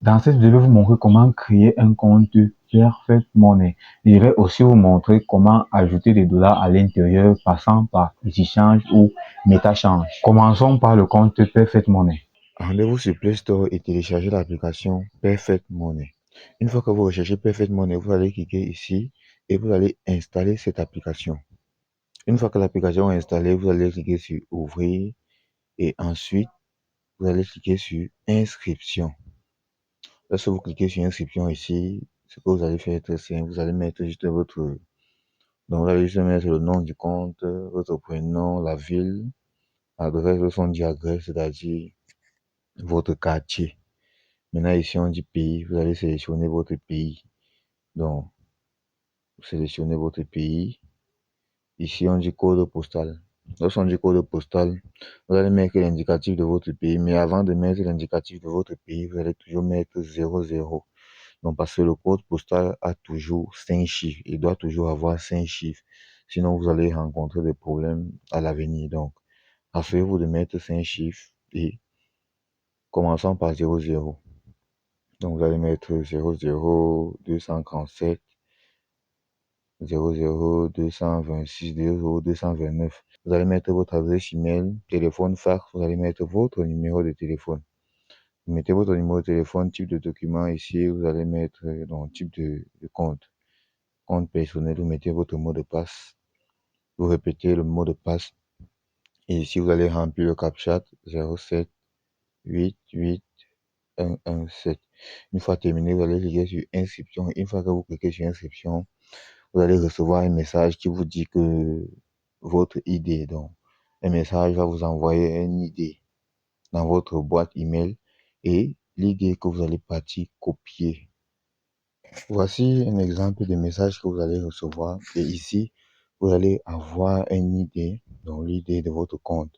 Dans cette vidéo, je vais vous montrer comment créer un compte Perfect Money. Je vais aussi vous montrer comment ajouter des dollars à l'intérieur passant par EasyChange ou MetaChange. Commençons par le compte Perfect Money. Rendez-vous sur Play Store et téléchargez l'application Perfect Money. Une fois que vous recherchez Perfect Money, vous allez cliquer ici et vous allez installer cette application. Une fois que l'application est installée, vous allez cliquer sur Ouvrir et ensuite vous allez cliquer sur Inscription. Lorsque vous cliquez sur Inscription ici, ce que vous allez faire est très simple. Vous allez mettre juste donc vous allez juste mettre le nom du compte, votre prénom, la ville, l'adresse, son diagramme, c'est-à-dire votre quartier. Maintenant, ici, on dit pays. Vous allez sélectionner votre pays. Donc, vous sélectionnez votre pays. Ici, on dit code postal. Lorsqu'on dit code postal, vous allez mettre l'indicatif de votre pays. Mais avant de mettre l'indicatif de votre pays, vous allez toujours mettre 00. Donc, parce que le code postal a toujours 5 chiffres. Il doit toujours avoir 5 chiffres. Sinon, vous allez rencontrer des problèmes à l'avenir. Donc, assurez-vous de mettre 5 chiffres et commençons par 00. Donc, vous allez mettre 00237 00226 00229. Vous allez mettre votre adresse email, téléphone, fax. Vous allez mettre votre numéro de téléphone. Vous mettez votre numéro de téléphone, type de document ici. Vous allez mettre type de compte. Compte personnel, vous mettez votre mot de passe. Vous répétez le mot de passe. Et ici, vous allez remplir le CAPTCHA 0788117. Une fois terminé, vous allez cliquer sur inscription. Une fois que vous cliquez sur inscription, vous allez recevoir un message qui vous dit que votre idée, donc un message va vous envoyer une idée dans votre boîte email et l'idée que vous allez partir copier. Voici un exemple de message que vous allez recevoir et ici, vous allez avoir une idée, donc l'idée de votre compte.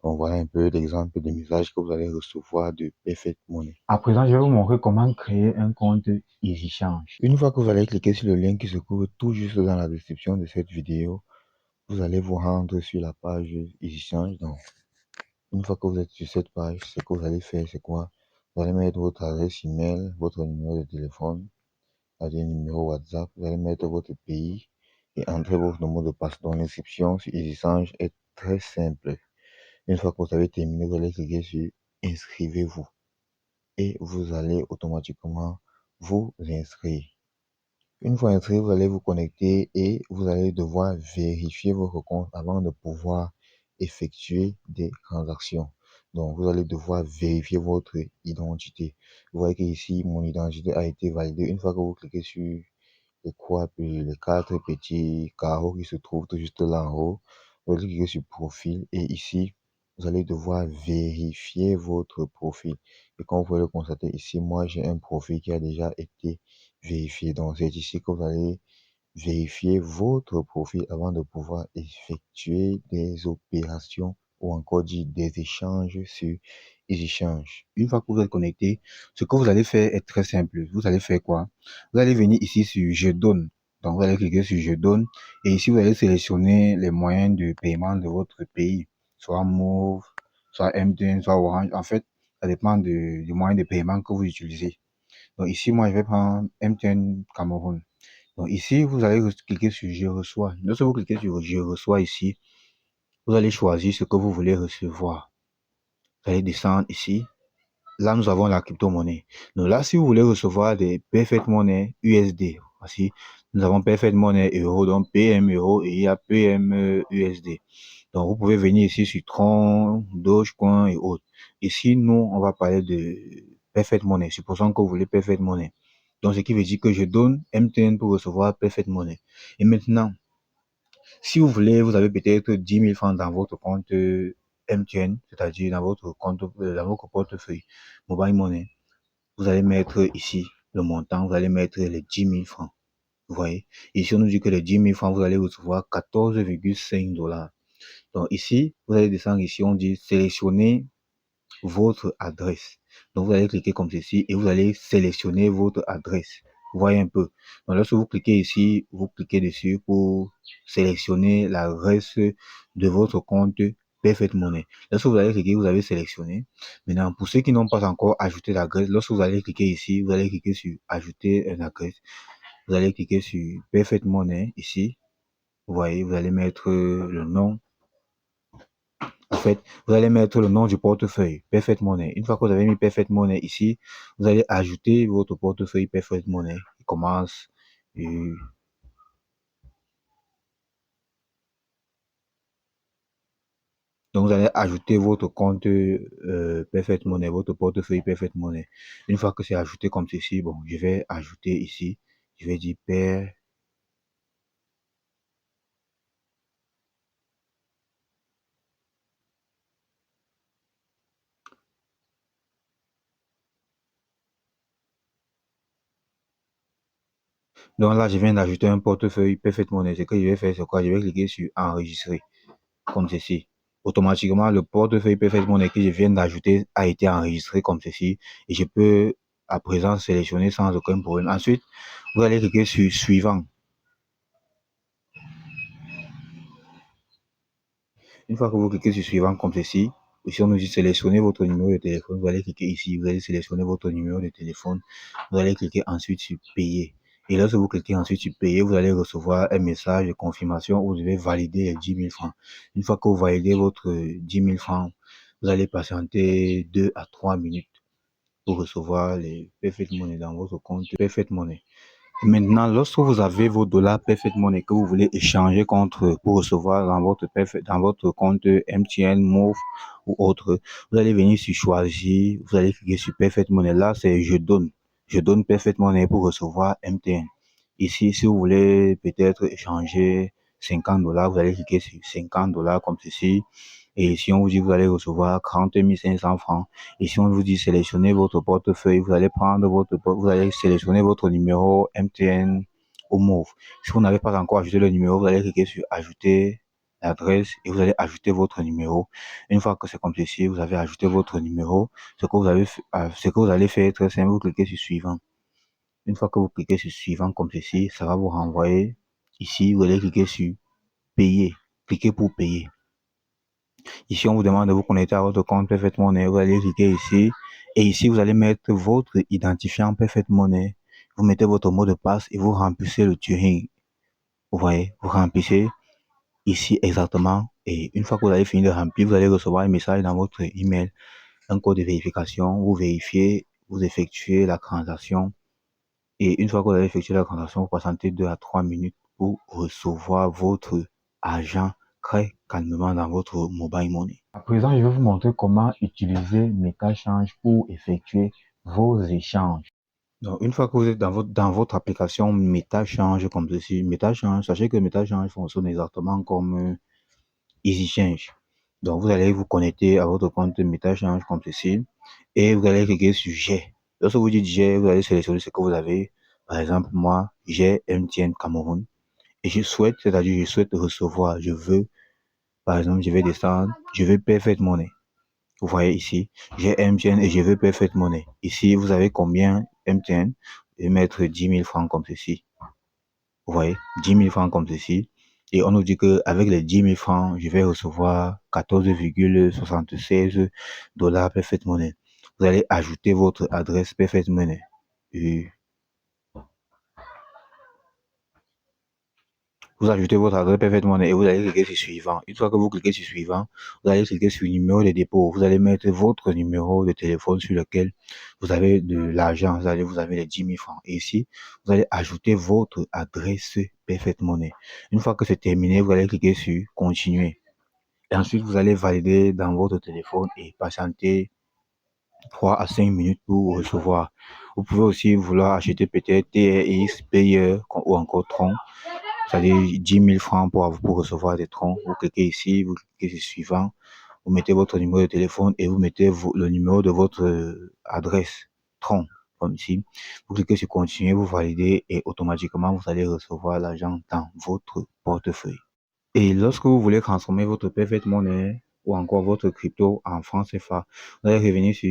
Donc voilà un peu l'exemple de message que vous allez recevoir de Perfect Money. À présent, je vais vous montrer comment créer un compte EasyChange. Une fois que vous allez cliquer sur le lien qui se trouve tout juste dans la description de cette vidéo, vous allez vous rendre sur la page EasyChange. Donc, une fois que vous êtes sur cette page, ce que vous allez faire, c'est quoi? Vous allez mettre votre adresse email, votre numéro de téléphone, c'est-à-dire numéro WhatsApp. Vous allez mettre votre pays et entrer votre mot de passe. Donc, l'inscription sur EasyChange est très simple. Une fois que vous avez terminé, vous allez cliquer sur Inscrivez-vous et vous allez automatiquement vous inscrire. Une fois inscrit, vous allez vous connecter et vous allez devoir vérifier votre compte avant de pouvoir effectuer des transactions. Donc, vous allez devoir vérifier votre identité. Vous voyez qu'ici, mon identité a été validée. Une fois que vous cliquez sur les quatre petits carreaux qui se trouvent tout juste là en haut, vous allez cliquer sur profil et ici, vous allez devoir vérifier votre profil. Et comme vous pouvez le constater ici, moi, j'ai un profil qui a déjà été vérifié. Donc, c'est ici que vous allez vérifier votre profil avant de pouvoir effectuer des opérations ou encore dire des échanges sur EasyChange. Une fois que vous êtes connecté, ce que vous allez faire est très simple. Vous allez faire quoi? Vous allez venir ici sur Je donne. Donc, vous allez cliquer sur Je donne. Et ici, vous allez sélectionner les moyens de paiement de votre pays. Soit Move, soit MTN, soit Orange. En fait, ça dépend du moyen de paiement que vous utilisez. Donc, ici, moi, je vais prendre MTN Cameroun. Donc, ici, vous allez cliquer sur Je reçois. Lorsque vous cliquez sur Je reçois ici, vous allez choisir ce que vous voulez recevoir. Vous allez descendre ici. Là, nous avons la crypto-monnaie. Donc là, si vous voulez recevoir des Perfect Money USD, voici, nous avons Perfect Money Euro, donc PM Euro et il y a PM USD. Donc, vous pouvez venir ici sur Tron, Dogecoin et autres. Ici, nous, on va parler de Perfect Money. Supposons que vous voulez Perfect Money. Donc, ce qui veut dire que je donne MTN pour recevoir Perfect Money. Et maintenant, si vous voulez, vous avez peut-être 10 000 francs dans votre compte MTN, c'est-à-dire dans votre compte, dans votre portefeuille Mobile Money. Vous allez mettre ici le montant, vous allez mettre les 10 000 francs. Vous voyez, ici on nous dit que les 10 000 francs, vous allez recevoir 14,5 dollars. Donc ici, vous allez descendre ici, on dit sélectionner votre adresse. Donc vous allez cliquer comme ceci et vous allez sélectionner votre adresse. Vous voyez un peu. Donc lorsque vous cliquez ici, vous cliquez dessus pour sélectionner l'adresse de votre compte Perfect Money. Lorsque vous allez cliquer, vous avez sélectionné. Maintenant, pour ceux qui n'ont pas encore ajouté l'adresse, lorsque vous allez cliquer ici, vous allez cliquer sur ajouter une adresse. Vous allez cliquer sur Perfect Money ici. Vous voyez, vous allez mettre le nom. En fait, vous allez mettre le nom du portefeuille, Perfect Money. Une fois que vous avez mis Perfect Money ici, vous allez ajouter votre portefeuille Perfect Money. Il commence. Donc, vous allez ajouter votre compte Perfect Money, votre portefeuille Perfect Money. Une fois que c'est ajouté comme ceci, bon, je vais ajouter ici. Je vais dire Père. Donc là, je viens d'ajouter un portefeuille Perfect Money. Ce que je vais faire, c'est quoi? Je vais cliquer sur Enregistrer, comme ceci. Automatiquement, le portefeuille Perfect Money que je viens d'ajouter a été enregistré comme ceci. Et je peux à présent sélectionner sans aucun problème. Ensuite, vous allez cliquer sur Suivant. Une fois que vous cliquez sur Suivant comme ceci, ici on nous dit sélectionner votre numéro de téléphone. Vous allez cliquer ici, vous allez sélectionner votre numéro de téléphone. Vous allez cliquer ensuite sur Payer. Et lorsque vous cliquez ensuite sur Payer, vous allez recevoir un message de confirmation où vous devez valider les 10 000 francs. Une fois que vous validez votre 10 000 francs, vous allez patienter 2 à 3 minutes pour recevoir les Perfect Money dans votre compte Perfect Money. Maintenant, lorsque vous avez vos dollars Perfect Money que vous voulez échanger contre pour recevoir dans votre compte MTN, Move ou autre, vous allez venir sur Choisir, vous allez cliquer sur Perfect Money. Là, c'est Je donne. Je donne Perfect Money pour recevoir MTN. Ici, si vous voulez peut-être échanger 50 dollars, vous allez cliquer sur 50 dollars comme ceci. Et si on vous dit que vous allez recevoir 40 500 francs, et si on vous dit sélectionnez votre portefeuille, vous allez vous allez sélectionner votre numéro MTN ou Move. Si vous n'avez pas encore ajouté le numéro, vous allez cliquer sur ajouter l'adresse et vous allez ajouter votre numéro. Une fois que c'est comme ceci, vous avez ajouté votre numéro. Ce que vous allez faire très simple, vous cliquez sur suivant. Une fois que vous cliquez sur suivant comme ceci, ça va vous renvoyer ici. Vous allez cliquer sur payer. Cliquez pour payer. Ici, on vous demande de vous connecter à votre compte Perfect Money. Vous allez cliquer ici. Et ici, vous allez mettre votre identifiant Perfect Money. Vous mettez votre mot de passe et vous remplissez le Turing. Vous voyez, vous remplissez ici exactement. Et une fois que vous avez fini de remplir, vous allez recevoir un message dans votre email, un code de vérification. Vous vérifiez, vous effectuez la transaction. Et une fois que vous avez effectué la transaction, vous patientez 2 à 3 minutes pour recevoir votre argent très calmement dans votre mobile money. À présent, je vais vous montrer comment utiliser MetaChange pour effectuer vos échanges. Donc, une fois que vous êtes dans votre application MetaChange comme ceci, MetaChange, sachez que MetaChange fonctionne exactement comme EasyChange. Donc, vous allez vous connecter à votre compte MetaChange comme ceci et vous allez cliquer sur J'ai. Lorsque vous dites J'ai, vous allez sélectionner ce que vous avez. Par exemple, moi, j'ai MTN Cameroun et je souhaite, c'est-à-dire je souhaite recevoir, je veux, par exemple, je vais descendre, je veux Perfect Money. Vous voyez ici, j'ai MTN et je veux Perfect Money. Ici, vous avez combien MTN? Je vais mettre 10 000 francs comme ceci. Vous voyez, 10 000 francs comme ceci. Et on nous dit qu'avec les 10 000 francs, je vais recevoir 14,76 dollars Perfect Money. Vous allez ajouter votre adresse Perfect Money. Et vous ajoutez votre adresse Perfect Money et vous allez cliquer sur suivant. Une fois que vous cliquez sur suivant, vous allez cliquer sur numéro de dépôt. Vous allez mettre votre numéro de téléphone sur lequel vous avez de l'argent. Vous avez les 10 000 francs. Et ici, vous allez ajouter votre adresse Perfect Money. Une fois que c'est terminé, vous allez cliquer sur continuer. Et ensuite, vous allez valider dans votre téléphone et patienter 3 à 5 minutes pour recevoir. Vous pouvez aussi vouloir acheter peut-être TRX, Payer ou encore Tron. C'est-à-dire 10 000 francs pour recevoir des troncs. Vous cliquez ici, vous cliquez sur suivant, vous mettez votre numéro de téléphone et vous mettez le numéro de votre adresse tronc, comme ici. Vous cliquez sur continuer, vous validez et automatiquement vous allez recevoir l'argent dans votre portefeuille. Et lorsque vous voulez transformer votre Perfect Money ou encore votre crypto en francs CFA, vous allez revenir sur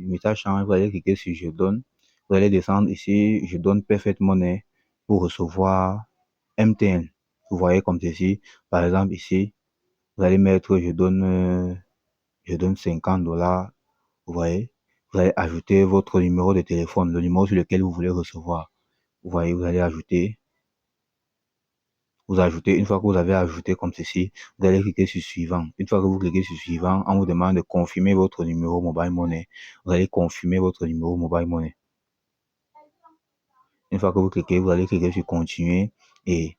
MetaChange, vous allez cliquer sur Je donne, vous allez descendre ici, Je donne Perfect Money pour recevoir MTN. Vous voyez comme ceci, par exemple ici, Vous allez mettre, je donne $50. Vous voyez, vous allez ajouter votre numéro de téléphone, le numéro sur lequel vous voulez recevoir. Vous voyez, vous allez ajouter. Vous ajoutez, une fois que vous avez ajouté comme ceci, vous allez cliquer sur suivant. Une fois que vous cliquez sur suivant, on vous demande de confirmer votre numéro mobile money. Vous allez confirmer votre numéro mobile money. Une fois que vous cliquez, vous allez cliquer sur continuer et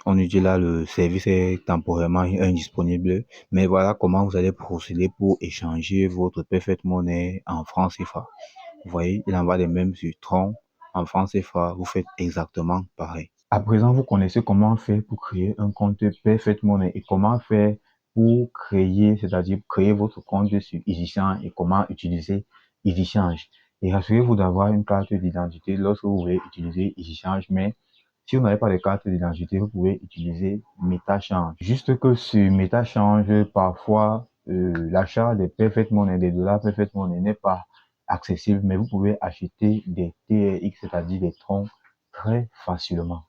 on nous dit là le service est temporairement indisponible. Mais voilà comment vous allez procéder pour échanger votre Perfect Money en francs CFA. Vous voyez, il en va de même sur Tron. En francs CFA, vous faites exactement pareil. À présent, vous connaissez comment faire pour créer un compte Perfect Money et comment faire pour créer, c'est-à-dire créer votre compte sur EasyChange et comment utiliser EasyChange. Et rassurez-vous d'avoir une carte d'identité lorsque vous voulez utiliser EasyChange, mais si vous n'avez pas de carte d'identité, vous pouvez utiliser MetaChange. Juste que sur MetaChange, parfois, l'achat des Perfect Money, des dollars Perfect Money n'est pas accessible, mais vous pouvez acheter des TRX, c'est-à-dire des troncs, très facilement.